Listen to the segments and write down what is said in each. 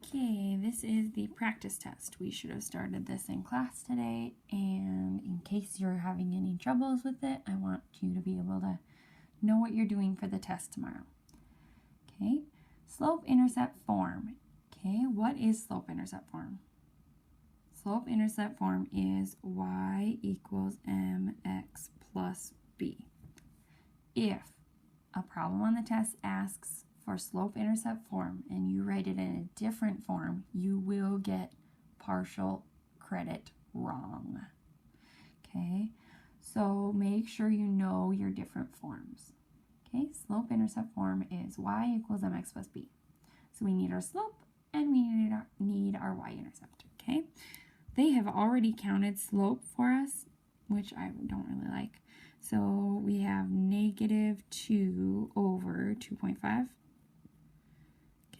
Okay, this is the practice test. We should have started this in class today, and in case you're having any troubles with it, I want you to be able to know what you're doing for the test tomorrow. Okay, slope-intercept form. Okay, what is slope-intercept form? Slope-intercept form is y equals mx plus b. If a problem on the test asks for slope-intercept form and you write it in a different form, you will get partial credit wrong. Okay, so make sure you know your different forms. Okay, slope-intercept form is y equals mx plus b. So we need our slope and we need our y-intercept. Okay, they have already counted slope for us, which I don't really like. So we have negative 2 over 2.5.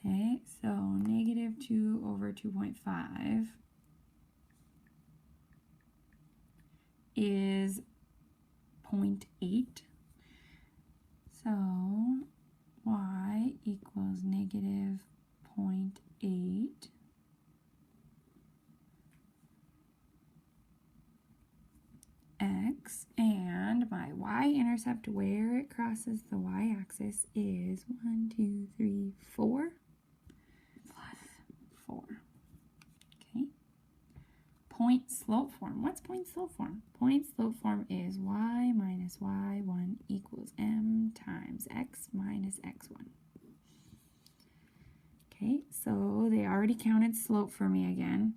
Okay, so negative 2 over 2.5 is 0.8. So y equals negative 0.8 x, and my y-intercept where it crosses the y-axis is 1, 2, 3, 4 plus 4. Okay. Point slope form. What's point slope form? Point slope form is y minus y1 equals m times x minus x1. Okay, so they already counted slope for me again.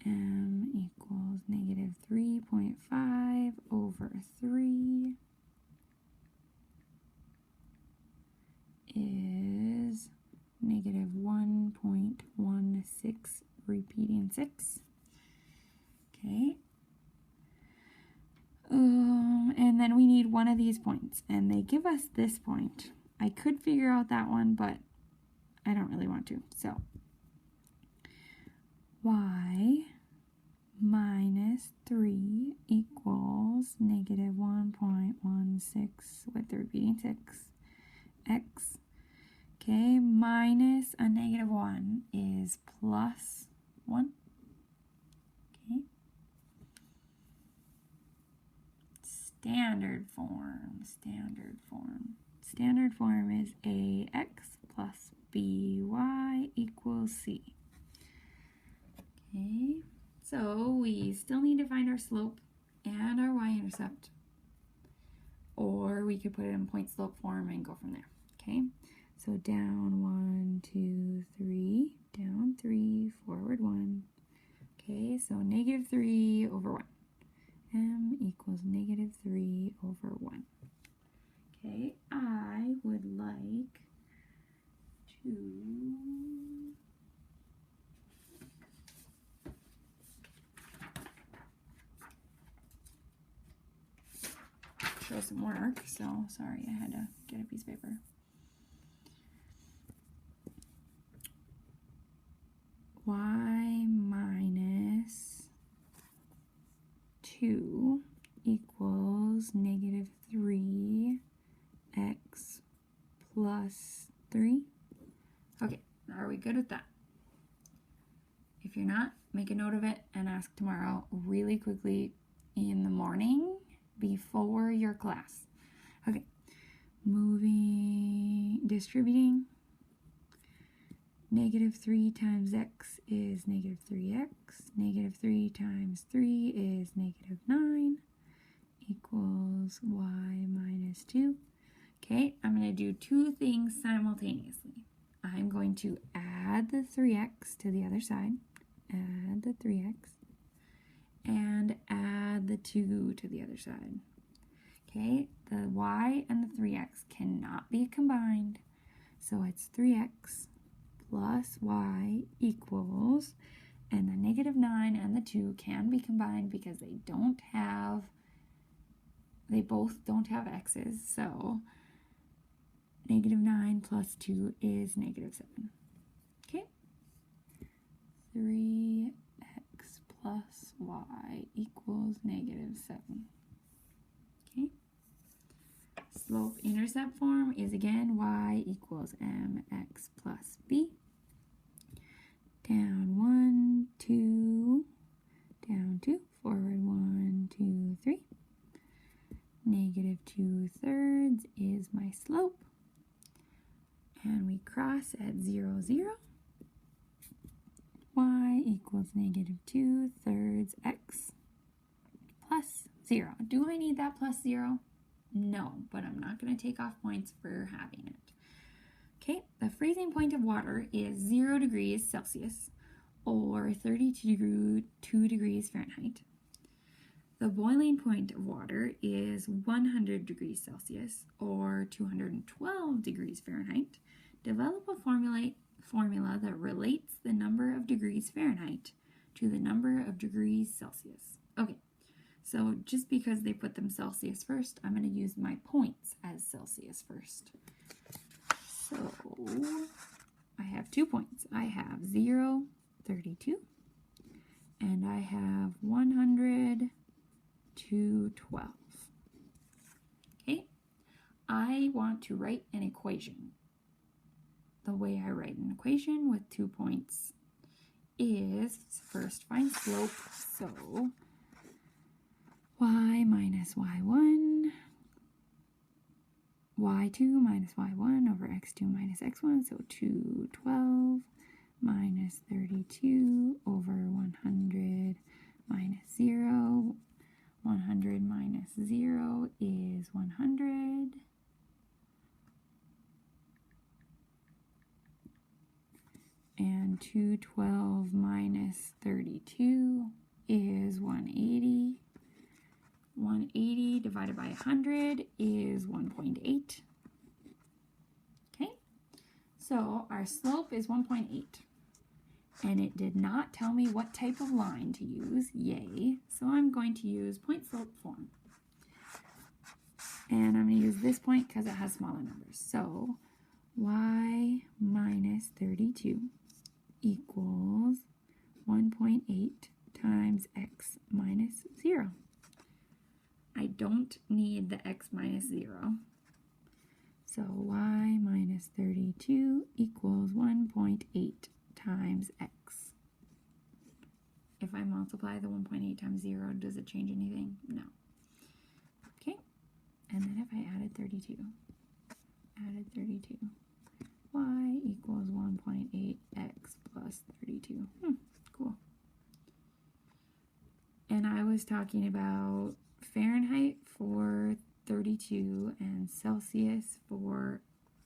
M equals negative 3.5 over 3 is negative 1.16 repeating 6. Okay. And then we need one of these points, and they give us this point. I could figure out that one, but I don't really want to. So y minus 3 equals negative 1.16 with the repeating 6 x. Okay, minus a negative 1 is plus 1. Okay. Standard form. Standard form is ax plus by equals c. Okay, so we still need to find our slope and our y-intercept, or we could put it in point slope form and go from there. Okay, so down 1, 2, 3, down 3, forward 1. Okay, so negative 3 over 1. M equals negative 3 over 1. Okay, I would like to show some work, so sorry, I had to get a piece of paper. Y minus 2 equals negative 3x plus 3. Okay, are we good with that? If you're not, make a note of it and ask tomorrow really quickly in the morning before your class. Okay, distributing. Negative 3 times x is negative 3x. Negative 3 times 3 is negative 9 equals y minus 2. Okay, I'm going to do two things simultaneously. I'm going to add the 3x to the other side. Add the 3x. And add the 2 to the other side. Okay, the y and the 3x cannot be combined. So it's 3x plus y equals, and the negative 9 and the 2 can be combined because they both don't have x's, so negative 9 plus 2 is negative 7. Okay, 3x plus y equals negative 7. Okay, slope-intercept form is again y equals mx plus b. 0. Y equals negative 2/3 x plus 0. Do I need that plus 0? No, but I'm not going to take off points for having it. Okay, the freezing point of water is 0 degrees Celsius or 32 degrees Fahrenheit. The boiling point of water is 100 degrees Celsius or 212 degrees Fahrenheit. Develop a formula that relates the number of degrees Fahrenheit to the number of degrees Celsius. Okay, so just because they put them Celsius first, I'm going to use my points as Celsius first. So I have 2 points. I have 0, 32, and I have 100, 212. Okay, I want to write an equation. The way I write an equation with 2 points is first find slope, so y minus y1, y2 minus y1 over x2 minus x1, so 212 minus 32 over 100 minus 0. 100 minus 0 is 100. And 212 minus 32 is 180. 180 divided by 100 is 1.8. Okay, so our slope is 1.8. And it did not tell me what type of line to use, yay. So I'm going to use point slope form. And I'm going to use this point because it has smaller numbers. So y minus 32 equals 1.8 times x minus 0. I don't need the x minus 0. So y minus 32 equals 1.8 times x. If I multiply the 1.8 times 0, does it change anything? No. Okay, and then if I added 32, y equals 1.8x plus 32. Cool. And I was talking about Fahrenheit for 32 and Celsius for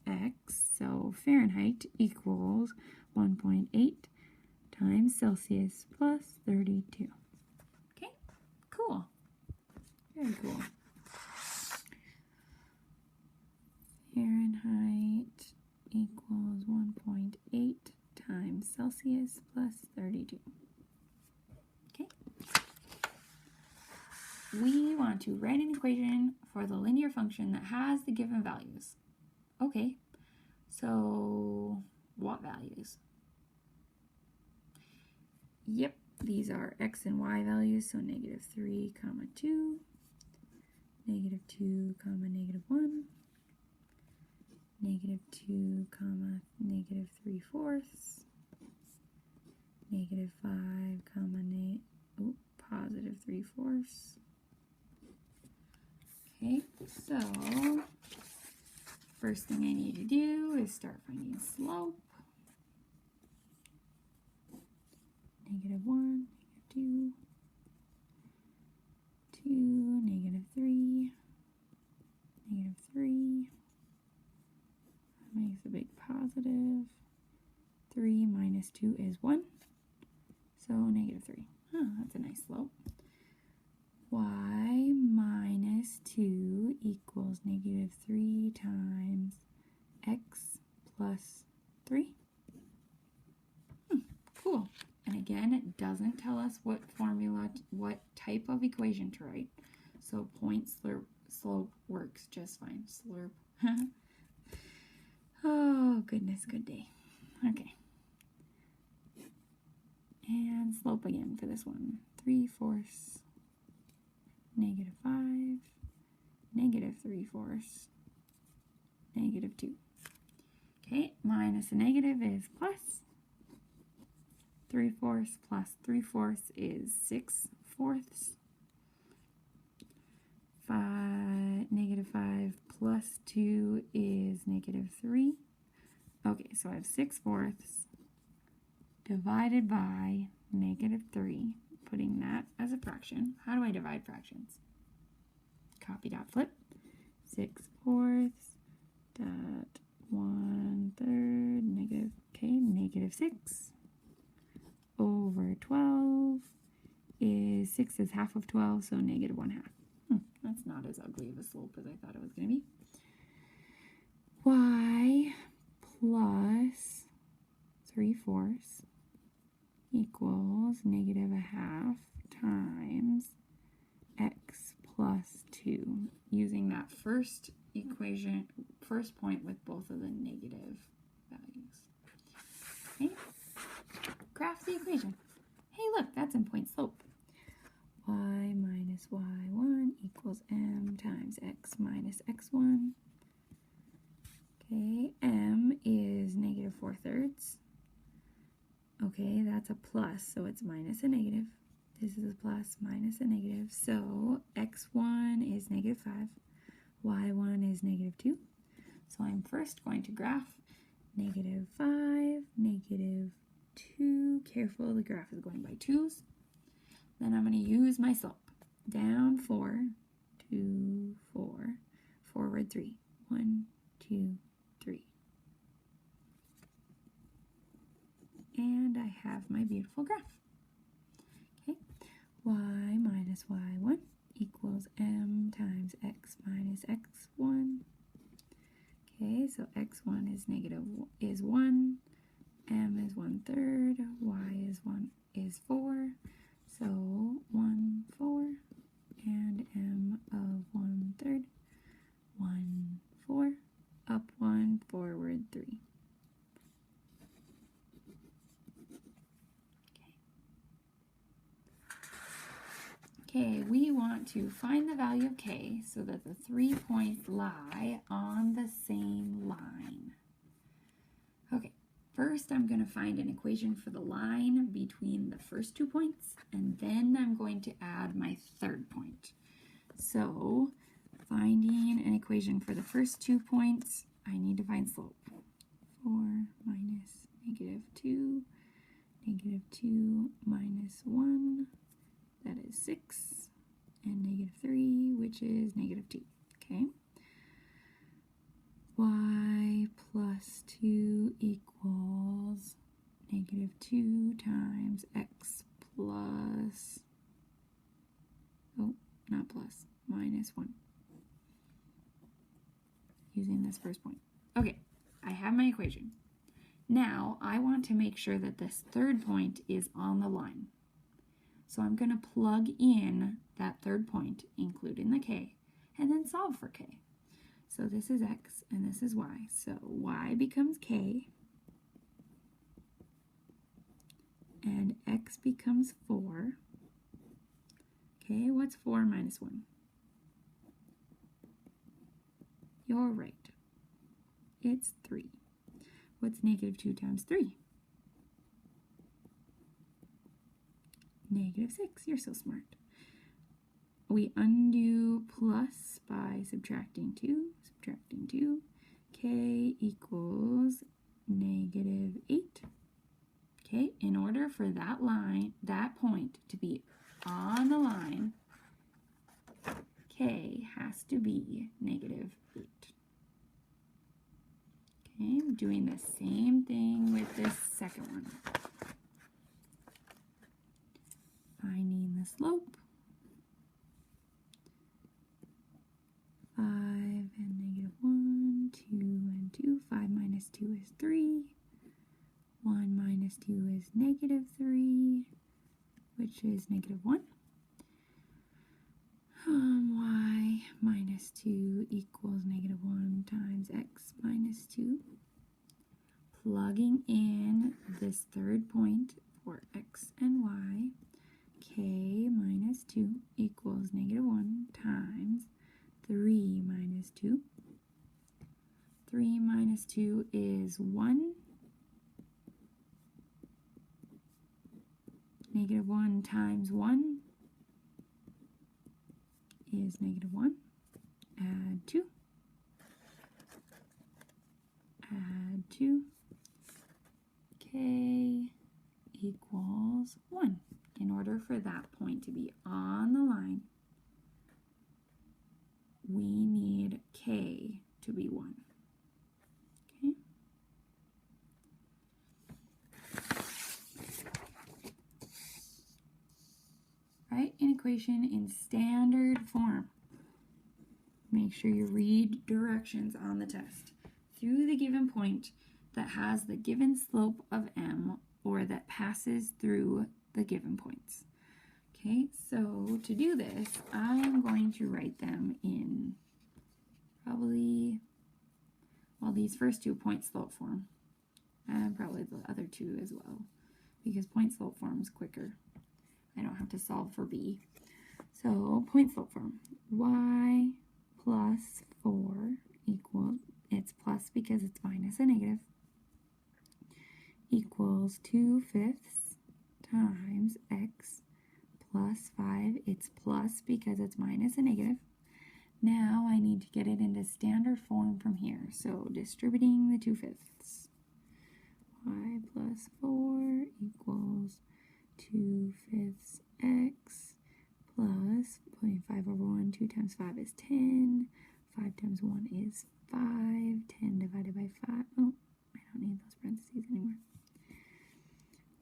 x, so Fahrenheit equals 1.8 times Celsius plus 32. Okay, cool. Very cool. Fahrenheit equals 1.8 times Celsius plus 32. Okay. We want to write an equation for the linear function that has the given values. Okay, so what values? Yep, these are x and y values, so negative 3, 2, negative 2, negative 1, negative 2, negative 3/4, negative 5, positive 3/4. Okay, so first thing I need to do is start finding slope. Negative 1, negative 2, 2, negative 3, negative 3. That makes a big positive. 3 minus 2 is 1, so negative 3. That's a nice slope. Y minus 2 equals negative 3 times x plus 3. Cool. And again, it doesn't tell us what formula, what type of equation to write. So point slope works just fine. Slurp. Oh, goodness, good day. Okay. And slope again for this one. 3/4, negative 5, negative 3/4, negative 2. Okay, minus a negative is plus. 3/4 plus 3/4 is 6/4. Negative 5 plus 2 is negative 3. Okay, so I have 6/4 divided by -3, putting that as a fraction. How do I divide fractions? Copy dot flip. 6/4 dot 1/3 negative, okay, -6 over 12 is 6 is half of 12, so -1/2. That's not as ugly of a slope as I thought it was going to be. Y plus 3/4 equals -1/2 times x plus 2, using that first equation, first point with both of the negative values. Okay, graph the equation. Hey, look, that's in point slope. Y minus y1 equals m times x minus x1. Okay, m is -4/3. Okay, that's a plus, so it's minus a negative. This is a plus minus a negative, so x1 is -5, y1 is -2. So I'm first going to graph -5, -2. Careful, the graph is going by 2's. Then I'm going to use my slope. Down 4, 2, 4, forward 3, 1, 2, 3. And I have my beautiful graph. Okay, y minus y1 equals m times x minus x1. Okay, so x1 is is 1, m is 1/3, y is 4. So 1, 4, and m of 1/3, 1, 4, up 1, forward 3. Okay, we want to find the value of k so that the 3 points lie on the same line. Okay, first I'm going to find an equation for the line between the first 2 points, and then I'm going to add my third point. So, finding an equation for the first 2 points, I need to find slope. 4 minus -2, -2 minus 1, that is 6, and -3, which is -2, okay? Y plus 2 equals -2 times x plus, oh, not plus, -1, using this first point. Okay, I have my equation. Now, I want to make sure that this third point is on the line. So I'm going to plug in that third point, including the k, and then solve for k. So this is x and this is y. So y becomes k, and x becomes 4. Okay, what's 4 minus 1? You're right. It's 3. What's -2 times 3? -6. You're so smart. We undo plus by subtracting 2. Subtracting 2. K equals -8. Okay, in order for that line, that point to be on the line, K has to be -8. Okay, I'm doing the same thing with this second one. Finding the slope. 5 and -1, 2 and 2. 5 minus 2 is 3. 1 minus 2 is -3, which is -1. Y minus 2 equals -1 times x minus 2. Plugging in this third point for x and y, k minus 2 equals -1 times 3 minus 2. 3 minus 2 is 1. -1 times 1 is -1. Add 2. Add 2. k equals 1. In order for that point to be on the line, we need k to be 1. Okay? Write an equation in standard form. Make sure you read directions on the test. Through the given point that has the given slope of m or that passes through the given points. Okay, so to do this, I'm going to write them in probably, well, these first two point slope form, and probably the other two as well, because point slope form is quicker. I don't have to solve for b. So point slope form, y plus 4 equals, it's plus because it's minus a negative, equals 2/5 times x plus 5. It's plus because it's minus a negative. Now I need to get it into standard form from here. So distributing the 2/5. Y plus 4 equals 2/5 x plus 0.5/1. 2 times 5 is 10. 5 times 1 is 5. 10 divided by 5. Oh, I don't need those parentheses anymore.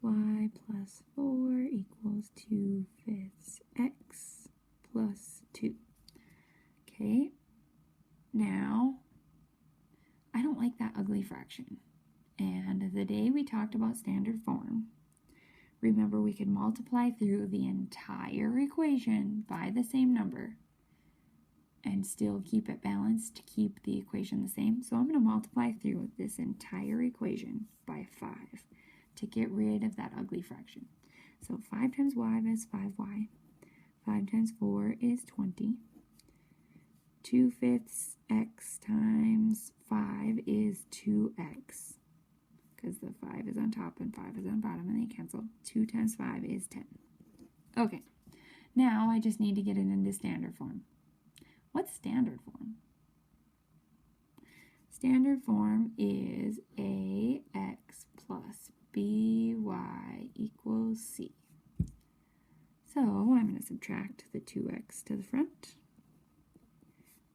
Y plus 4 equals 2/5 x plus 2. Okay, now I don't like that ugly fraction. And the day we talked about standard form, remember we could multiply through the entire equation by the same number and still keep it balanced to keep the equation the same. So I'm going to multiply through this entire equation by 5 to get rid of that ugly fraction. So 5 times y is 5y. 5 times 4 is 20. 2/5 x times 5 is 2x. Because the 5 is on top and 5 is on bottom and they cancel. 2 times 5 is 10. Okay, now I just need to get it into standard form. What's standard form? Standard form is ax plus by equals c. So I'm going to subtract the 2x to the front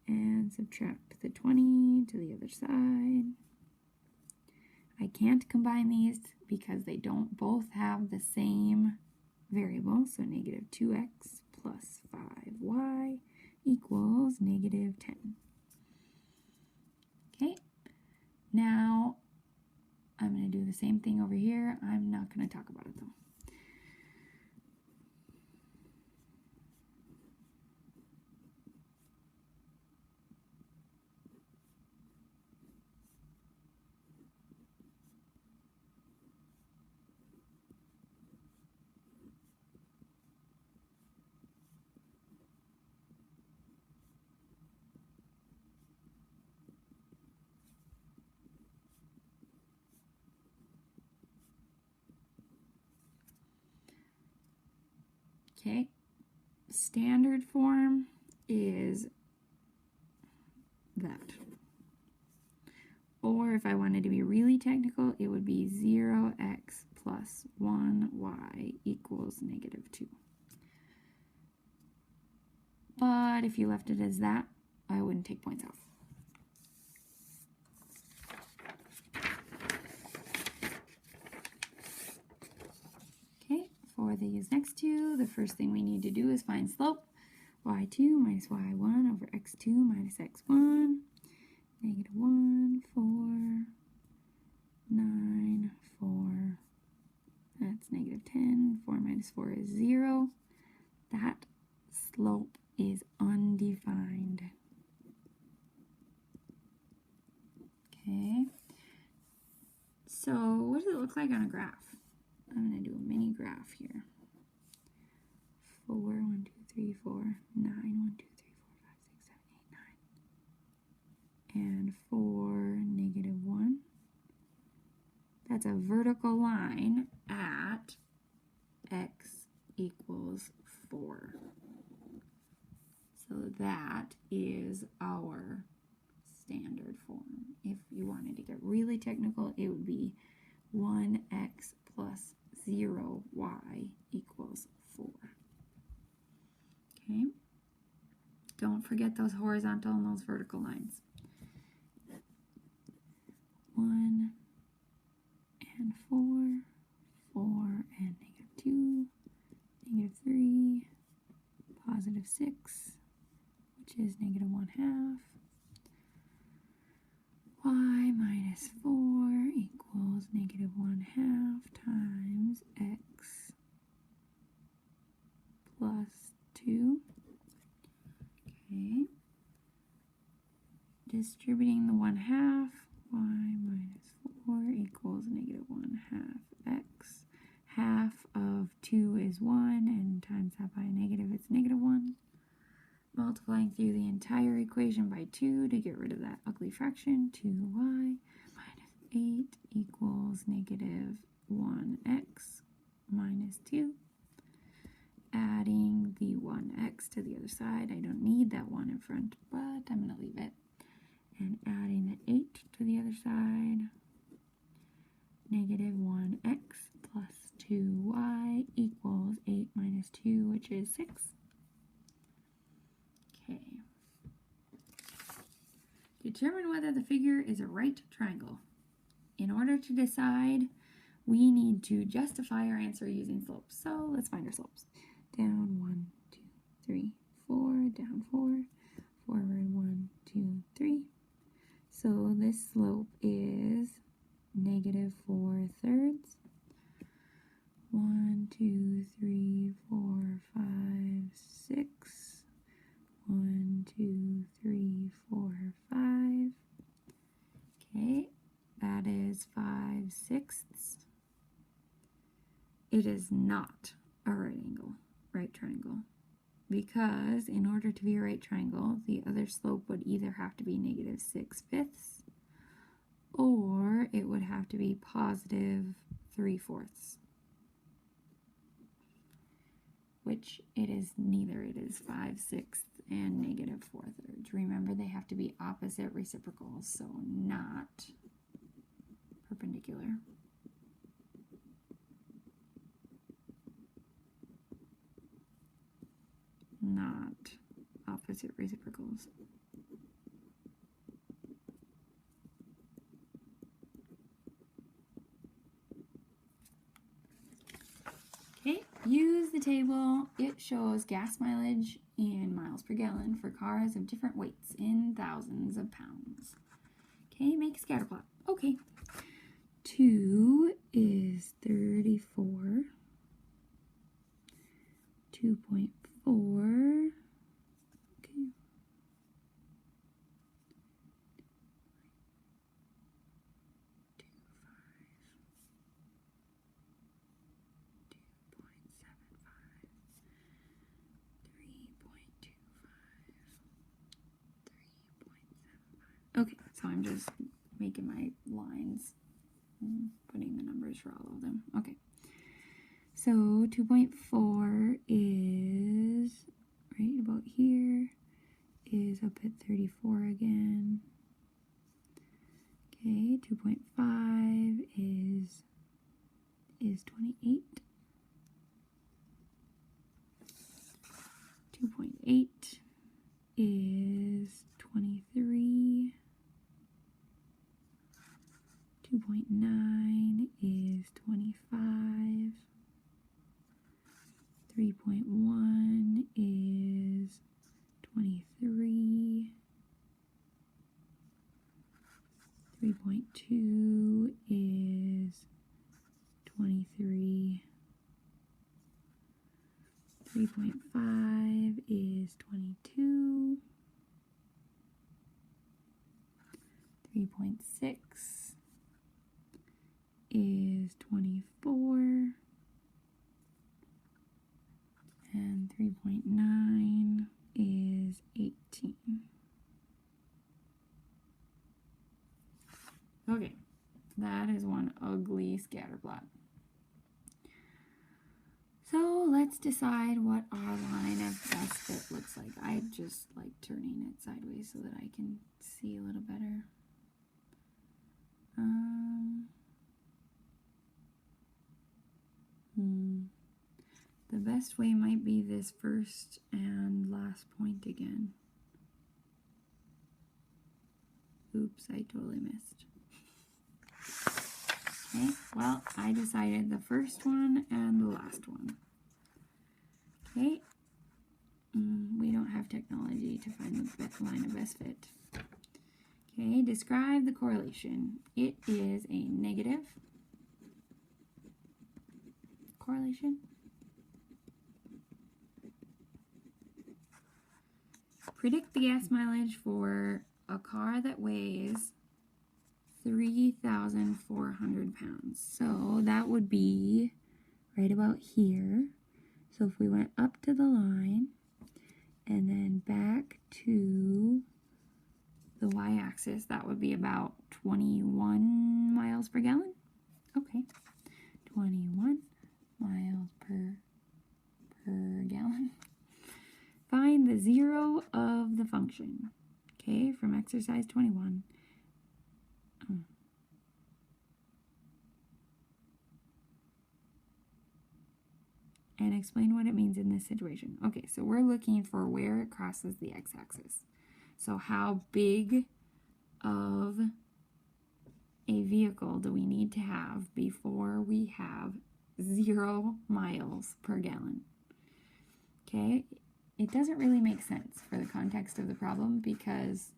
and subtract the 20 to the other side. I can't combine these because they don't both have the same variable, so negative 2x plus 5y equals negative 10. Okay, now I'm going to do the same thing over here. I'm not going to talk about it though. Okay, standard form is that. Or if I wanted to be really technical, it would be 0x plus 1y equals negative 2. But if you left it as that, I wouldn't take points off. Okay, for these next two, the first thing we need to do is find slope. y2 minus y1 over x2 minus x1. Negative 1, 4, 9, 4. That's negative 10. 4 minus 4 is 0. That slope is undefined. Okay. So what does it look like on a graph? I'm going to do a mini graph here. 4, 1, 2, 3, 4, 9, 1, 2, 3, 4, 5, 6, 7, 8, 9. And 4, negative 1. That's a vertical line at x equals 4. So that is our standard form. If you wanted to get really technical, it would be 1x 0, y equals 4. Okay? Don't forget those horizontal and those vertical lines. 1 and 4, 4 and -2, -3, +6, which is -1/2. Y minus 4 equals -1/2 times x plus 2. Okay. Distributing the 1/2, y minus 4 equals -1/2 x. Half of 2 is 1, and times that by a negative, it's -1. Multiplying through the entire equation by 2 to get rid of that ugly fraction. 2y minus 8 equals -1x minus 2. Adding the 1x to the other side. I don't need that 1 in front, but I'm going to leave it. And adding the 8 to the other side. -1x plus 2y equals 8 minus 2, which is 6. Okay. Determine whether the figure is a right triangle. In order to decide, we need to justify our answer using slopes. So let's find our slopes. Down 1, 2, 3, 4, down 4, forward 1, 2, 3. So this slope is -4/3. 1, 2, 3, 4, 5, 6. 1, 2, 3, 4, 5. Okay, that is 5/6. It is not a right triangle, because in order to be a right triangle, the other slope would either have to be -6/5, or it would have to be +3/4, which it is neither. It is 5/6 and -4/3. Remember, they have to be opposite reciprocals, so not perpendicular. Not opposite reciprocals. Okay, use the table. It shows gas mileage in miles per gallon for cars of different weights in thousands of pounds. Okay, make a scatter plot. Okay. 2 is 34. 2.4. Okay. 3.5. Okay, so I'm just making my lines and putting the numbers for all of them. Okay. So 2.4 is right about here, is up at 34 again. Okay, 2.5 is 28. 2.8 is 23. 2.9 is 25. 3.1 is 23. 3.2 is 23. 3.5 is 22. 3.6 is 24. And 3.9 is 18. Okay, that is one ugly scatter plot. So let's decide what our line of best fit looks like. I just like turning it sideways so that I can see a little better. The best way might be this first and last point again. Oops, I totally missed. Okay, well, I decided the first one and the last one. Okay, we don't have technology to find the line of best fit. Okay, describe the correlation. It is a negative correlation. Predict the gas mileage for a car that weighs 3,400 pounds. So that would be right about here. So if we went up to the line and then back to the y-axis, that would be about 21 miles per gallon. Okay, 21 miles per gallon. Find the zero of the function. Okay, from exercise 21. And explain what it means in this situation. Okay, so we're looking for where it crosses the x-axis. So how big of a vehicle do we need to have before we have 0 miles per gallon? Okay, it doesn't really make sense for the context of the problem because,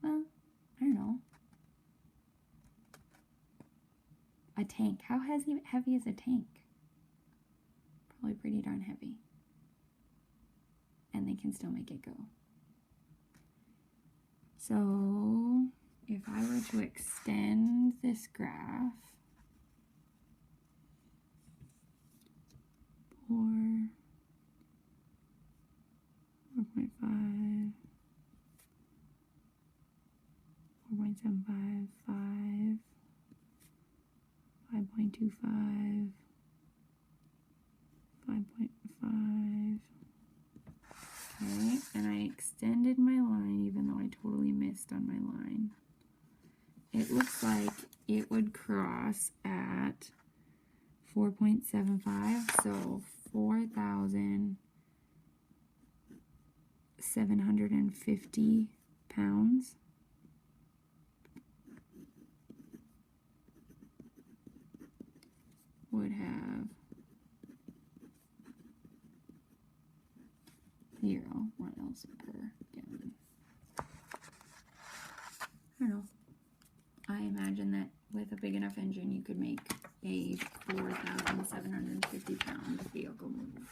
well, I don't know. A tank. How heavy is a tank? Probably pretty darn heavy. And they can still make it go. So if I were to extend this graph, 4.5, 4.75, 5, 5.25, 5.5. Okay, and I extended my line even though I totally missed on my line. It looks like it would cross at 4.75, so 4,750 pounds. Would have 0 miles per gallon. I don't know. I imagine that with a big enough engine, you could make a 4,750 pound vehicle move.